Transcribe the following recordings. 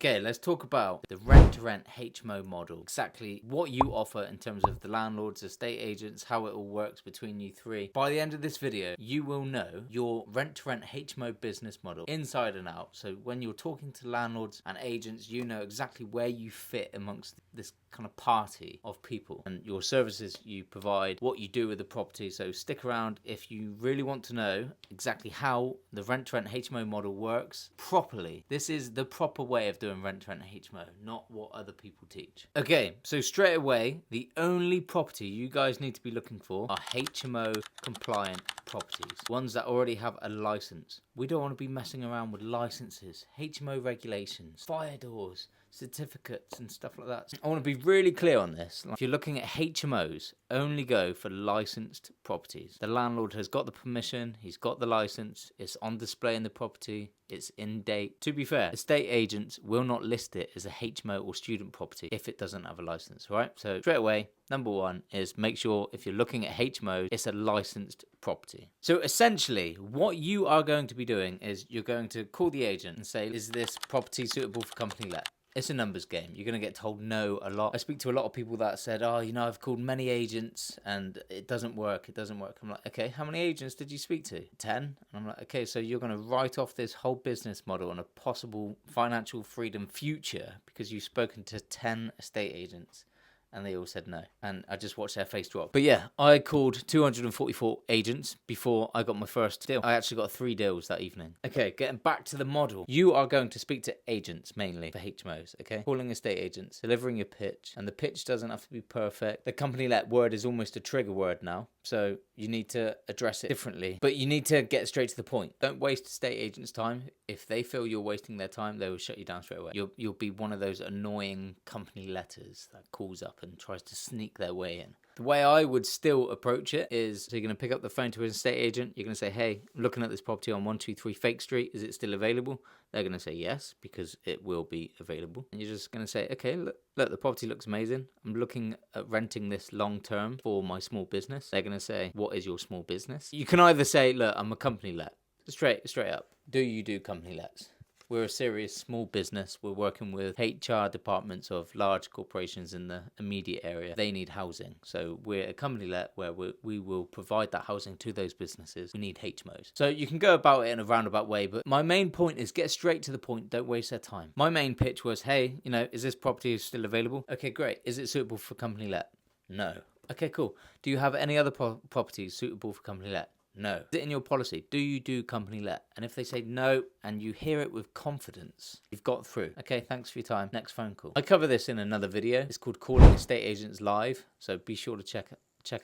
Okay, let's talk about the rent-to-rent HMO model. Exactly what you offer in terms of the landlords, estate agents, how it all works between you three. By the end of this video, you will know your rent-to-rent HMO business model inside and out. So when you're talking to landlords and agents, you know exactly where you fit amongst this kind of party of people and your services you provide, what you do with the property. So stick around if you really want to know exactly how the rent-to-rent HMO model works properly. This is the proper way of doing rent-to-rent HMO, not what other people teach. Okay, so straight away, the only property you guys need to be looking for are HMO compliant properties, ones that already have a license. We don't want to be messing around with licenses, HMO regulations, fire doors, certificates and stuff like that. I want to be really clear on this. If you're looking at HMOs, only go for licensed properties. The landlord has got the permission, he's got the license, it's on display in the property, it's in date. To be fair, estate agents will not list it as a HMO or student property if it doesn't have a license, right? So straight away, number one is make sure if you're looking at HMOs, it's a licensed property. So essentially, what you are going to be doing is you're going to call the agent and say, is this property suitable for company let? It's a numbers game. You're going to get told no a lot. I speak to a lot of people that said, oh, you know, I've called many agents and it doesn't work. It doesn't work. I'm like, okay, how many agents did you speak to? 10? And I'm like, okay, so you're going to write off this whole business model and a possible financial freedom future because you've spoken to 10 estate agents. And they all said no. And I just watched their face drop. But yeah, I called 244 agents before I got my first deal. I actually got 3 deals that evening. Okay, getting back to the model. You are going to speak to agents mainly for HMOs, okay? Calling estate agents, delivering your pitch. And the pitch doesn't have to be perfect. The company let word is almost a trigger word now. So you need to address it differently. But you need to get straight to the point. Don't waste estate agents' time. If they feel you're wasting their time, they will shut you down straight away. You'll be one of those annoying company letters that calls up and tries to sneak their way in. The way I would still approach it is, so you're going to pick up the phone to an estate agent. You're going to say, hey, I'm looking at this property on 123 Fake Street. Is it still available? They're going to say yes, because it will be available. And you're just going to say, okay, look, the property looks amazing. I'm looking at renting this long term for my small business. They're going to say, what is your small business? You can either say, look, I'm a company let. Straight up. Do you do company lets? We're a serious small business. We're working with HR departments of large corporations in the immediate area. They need housing. So we're a company let where we will provide that housing to those businesses. We need HMOs. So you can go about it in a roundabout way, but my main point is get straight to the point. Don't waste their time. My main pitch was, hey, you know, is this property still available? Okay, great. Is it suitable for company let? No. Okay, cool. Do you have any other properties suitable for company let? No. Is it in your policy? Do you do company let? And if they say no, and you hear it with confidence, you've got through. Okay, thanks for your time. Next phone call. I cover this in another video. It's called Calling Estate Agents Live. So be sure to check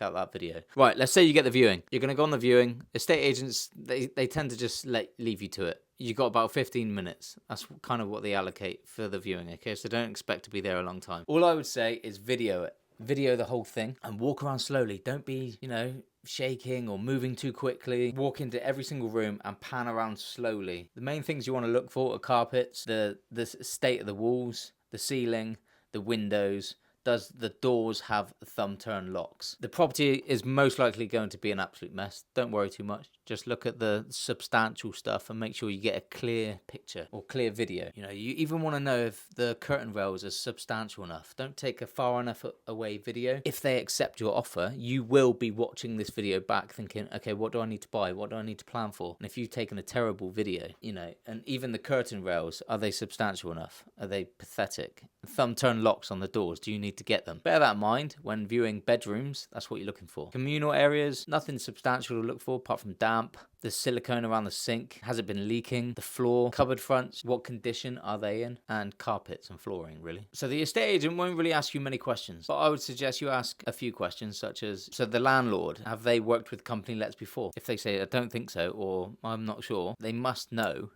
out that video. Right, let's say you get the viewing. You're going to go on the viewing. Estate agents, they tend to just leave you to it. You got about 15 minutes. That's kind of what they allocate for the viewing, okay? So don't expect to be there a long time. All I would say is video it. Video the whole thing and walk around slowly. Don't be, you know, shaking or moving too quickly. Walk into every single room and pan around slowly. The main things you want to look for are carpets, the state of the walls, the ceiling, the windows. Does the doors have thumb turn locks? The property is most likely going to be an absolute mess. Don't worry too much. Just look at the substantial stuff and make sure you get a clear picture or clear video. You know, you even want to know if the curtain rails are substantial enough. Don't take a far enough away video. If they accept your offer, you will be watching this video back thinking, okay, what do I need to buy? What do I need to plan for? And if you've taken a terrible video, you know, and even the curtain rails, are they substantial enough? Are they pathetic? Thumb turn locks on the doors, do you need to get them? Bear that in mind when viewing bedrooms. That's what you're looking for. Communal areas, nothing substantial to look for apart from damp. The silicone around the sink, has it been leaking? The floor, cupboard fronts, what condition are they in? And carpets and flooring, really. So the estate agent won't really ask you many questions, but I would suggest you ask a few questions, such as, so the landlord, have they worked with company lets before? If they say, I don't think so, or I'm not sure, they must know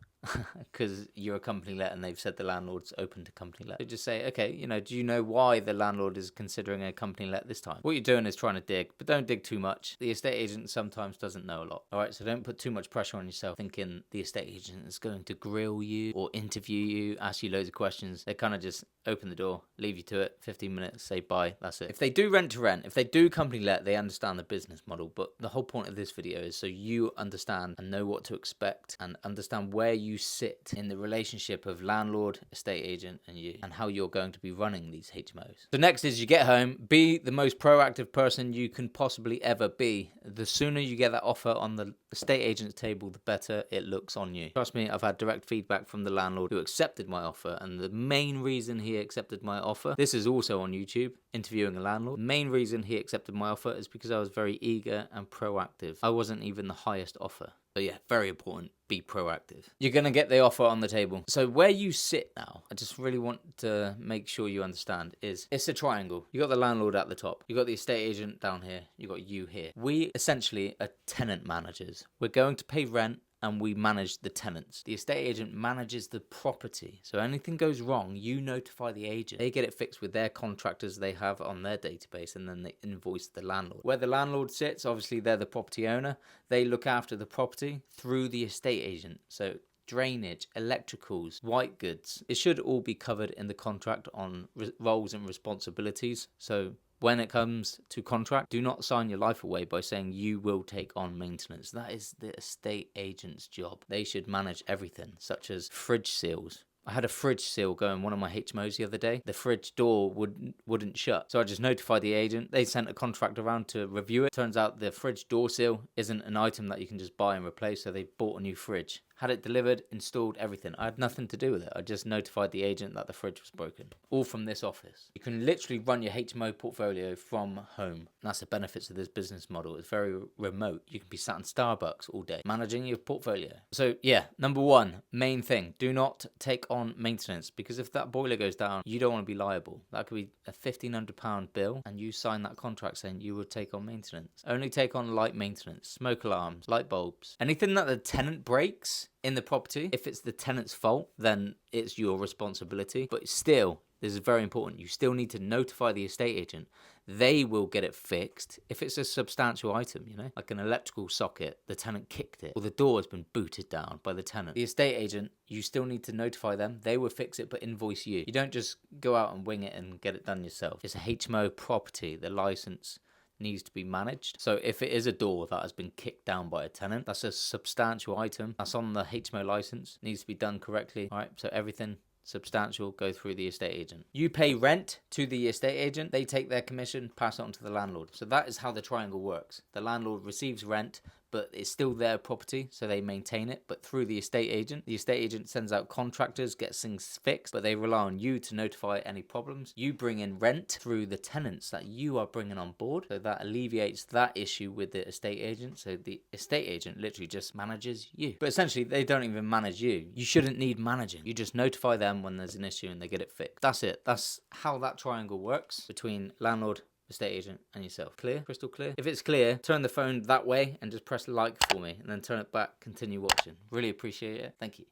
because you're a company let and they've said the landlord's open to company let. So just say, okay, you know, do you know why the landlord is considering a company let this time? What you're doing is trying to dig, but don't dig too much. The estate agent sometimes doesn't know a lot. All right, so don't put too much pressure on yourself thinking the estate agent is going to grill you or interview you, ask you loads of questions. They kind of just open the door, leave you to it, 15 minutes, say bye, that's it. If they do rent to rent, if they do company let, they understand the business model, but the whole point of this video is so you understand and know what to expect and understand where you you sit in the relationship of landlord, estate agent, and you, and how you're going to be running these HMOs. So next is you get home, be the most proactive person you can possibly ever be. The sooner you get that offer on the estate agent's table, the better it looks on you. Trust me, I've had direct feedback from the landlord who accepted my offer, and the main reason he accepted my offer, this is also on YouTube, interviewing a landlord. The main reason he accepted my offer is because I was very eager and proactive. I wasn't even the highest offer. So yeah, very important, be proactive. You're going to get the offer on the table. So where you sit now, I just really want to make sure you understand, is it's a triangle. You got the landlord at the top. You got the estate agent down here. You got you here. We essentially are tenant managers. We're going to pay rent, and we manage the tenants. The estate agent manages the property. So anything goes wrong, you notify the agent. They get it fixed with their contractors they have on their database, and then they invoice the landlord. Where the landlord sits, obviously they're the property owner. They look after the property through the estate agent. So drainage, electricals, white goods. It should all be covered in the contract on roles and responsibilities. So when it comes to contract, do not sign your life away by saying you will take on maintenance. That is the estate agent's job. They should manage everything, such as fridge seals. I had a fridge seal go in one of my HMOs the other day. The fridge door wouldn't shut. So I just notified the agent. They sent a contractor around to review it. Turns out the fridge door seal isn't an item that you can just buy and replace, so they bought a new fridge. Had it delivered, installed, everything. I had nothing to do with it. I just notified the agent that the fridge was broken. All from this office. You can literally run your HMO portfolio from home. And that's the benefits of this business model. It's very remote. You can be sat in Starbucks all day, managing your portfolio. So yeah, number one, main thing, do not take on maintenance, because if that boiler goes down, you don't want to be liable. That could be a £1,500 bill, and you sign that contract saying you would take on maintenance. Only take on light maintenance, smoke alarms, light bulbs. Anything that the tenant breaks in the property, if it's the tenant's fault, then it's your responsibility. But still, this is very important, you still need to notify the estate agent. They will get it fixed if it's a substantial item, you know, like an electrical socket, the tenant kicked it, or the door has been booted down by the tenant. The estate agent, you still need to notify them. They will fix it, but invoice you. You don't just go out and wing it and get it done yourself. It's a HMO property. The license needs to be managed. So if it is a door that has been kicked down by a tenant, that's a substantial item. That's on the HMO license. Needs to be done correctly. All right, so everything substantial go through the estate agent. You pay rent to the estate agent. They take their commission, pass it on to the landlord. So that is how the triangle works. The landlord receives rent, but it's still their property, so they maintain it, but through the estate agent. The estate agent sends out contractors, gets things fixed, but they rely on you to notify any problems. You bring in rent through the tenants that you are bringing on board, so that alleviates that issue with the estate agent. So the estate agent literally just manages you. But essentially, they don't even manage you. You shouldn't need managing. You just notify them when there's an issue and they get it fixed. That's it. That's how that triangle works between landlord, estate agent, and yourself. Clear? Crystal clear? If it's clear, turn the phone that way and just press like for me, and then turn it back, continue watching. Really appreciate it. Thank you.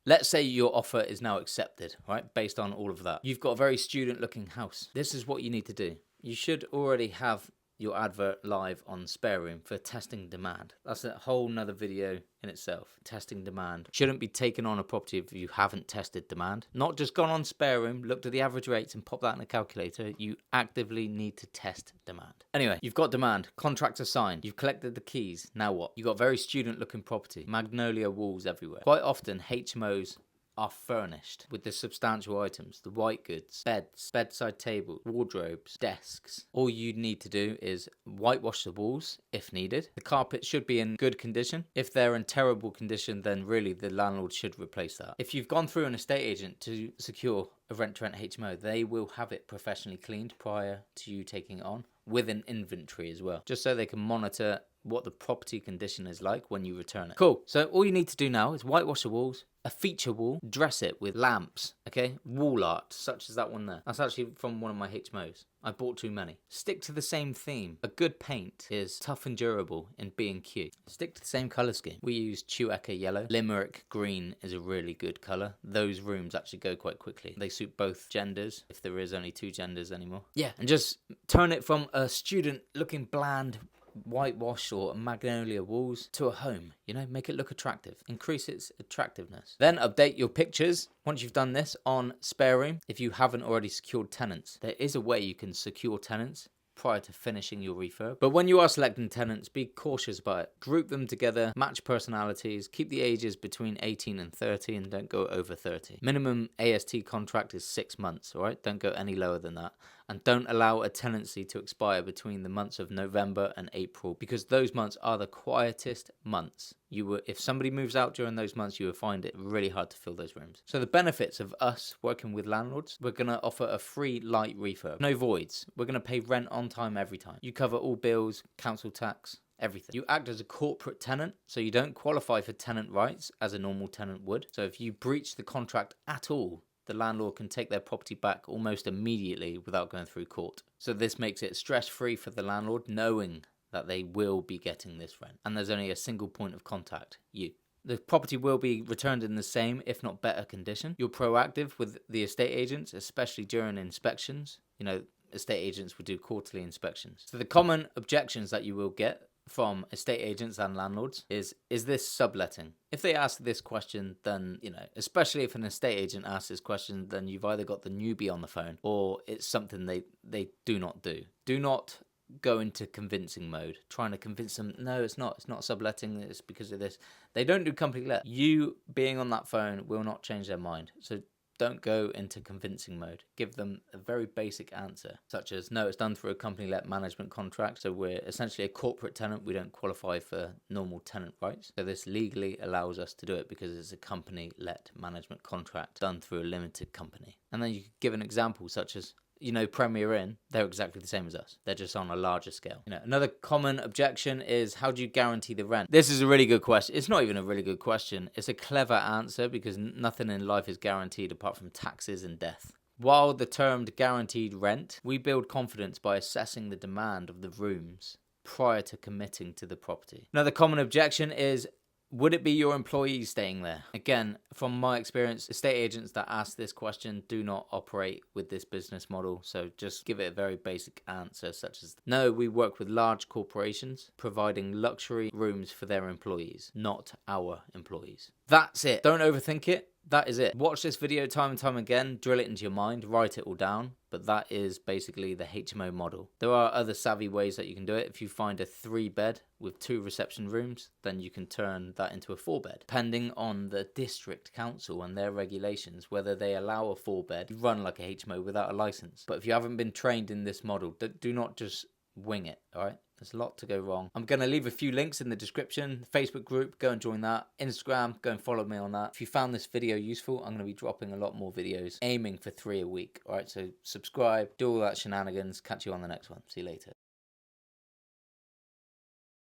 Let's say your offer is now accepted, right? Based on all of that. You've got a very student-looking house. This is what you need to do. You should already have your advert live on Spare Room for testing demand. That's a whole nother video in itself. Testing demand. Shouldn't be taken on a property if you haven't tested demand. Not just gone on Spare Room, looked at the average rates and popped that in a calculator. You actively need to test demand. Anyway, you've got demand. Contracts are signed. You've collected the keys. Now what? You've got very student looking property. Magnolia walls everywhere. Quite often HMOs are furnished with the substantial items, the white goods, beds, bedside tables, wardrobes, desks. All you need to do is whitewash the walls if needed. The carpet should be in good condition. If they're in terrible condition, then really the landlord should replace that. If you've gone through an estate agent to secure a rent-to-rent HMO, they will have it professionally cleaned prior to you taking it on, with an inventory as well, just so they can monitor what the property condition is like when you return it. Cool. So all you need to do now is whitewash the walls, a feature wall, dress it with lamps, okay? Wall art, such as that one there. That's actually from one of my HMOs. I bought too many. Stick to the same theme. A good paint is tough and durable in B&Q. Stick to the same colour scheme. We use Cheweka yellow. Limerick green is a really good colour. Those rooms actually go quite quickly. They suit both genders, if there is only two genders anymore. Yeah, and just turn it from a student looking bland whitewash or magnolia walls to a home, you know, make it look attractive, increase its attractiveness. Then update your pictures once you've done this on Spare Room. If you haven't already secured tenants, there is a way you can secure tenants prior to finishing your refurb. But when you are selecting tenants, be cautious about it. Group them together, match personalities, keep the ages between 18 and 30 and don't go over 30. Minimum AST contract is 6 months, all right? Don't go any lower than that. And don't allow a tenancy to expire between the months of November and April, because those months are the quietest months. If somebody moves out during those months, you will find it really hard to fill those rooms. So the benefits of us working with landlords: we're going to offer a free light refurb, no voids. We're going to pay rent on time every time. You cover all bills, council tax, everything. You act as a corporate tenant, so you don't qualify for tenant rights as a normal tenant would. So if you breach the contract at all, the landlord can take their property back almost immediately without going through court. So this makes it stress-free for the landlord, knowing that they will be getting this rent. And there's only a single point of contact: you. The property will be returned in the same, if not better condition. You're proactive with the estate agents, especially during inspections. You know, estate agents will do quarterly inspections. So the common objections that you will get from estate agents and landlords is this subletting? If they ask this question, then, you know, especially if an estate agent asks this question, then you've either got the newbie on the phone or it's something they do not do. Do not go into convincing mode, trying to convince them, no, it's not subletting, it's because of this. They don't do company let. You being on that phone will not change their mind. So don't go into convincing mode. Give them a very basic answer, such as, no, it's done through a company-let management contract, so we're essentially a corporate tenant. We don't qualify for normal tenant rights. So this legally allows us to do it because it's a company-let management contract done through a limited company. And then you could give an example, such as, you know, Premier Inn, they're exactly the same as us. They're just on a larger scale. You know, another common objection is, how do you guarantee the rent? This is a really good question. It's not even a really good question. It's a clever answer, because nothing in life is guaranteed apart from taxes and death. While the termed guaranteed rent, we build confidence by assessing the demand of the rooms prior to committing to the property. Another common objection is, would it be your employees staying there? Again, from my experience, estate agents that ask this question do not operate with this business model. So just give it a very basic answer, such as, no, we work with large corporations providing luxury rooms for their employees, not our employees. That's it. Don't overthink it. That is it. Watch this video time and time again, drill it into your mind, write it all down. But that is basically the HMO model. There are other savvy ways that you can do it. If you find a 3-bed with 2 reception rooms, then you can turn that into a 4-bed. Depending on the district council and their regulations, whether they allow a 4-bed, you run like a HMO without a license. But if you haven't been trained in this model, do not just wing it, all right? There's a lot to go wrong. I'm going to leave a few links in the description. Facebook group, go and join that. Instagram, go and follow me on that. If you found this video useful, I'm going to be dropping a lot more videos, aiming for 3 a week. All right, so subscribe, do all that shenanigans. Catch you on the next one. See you later.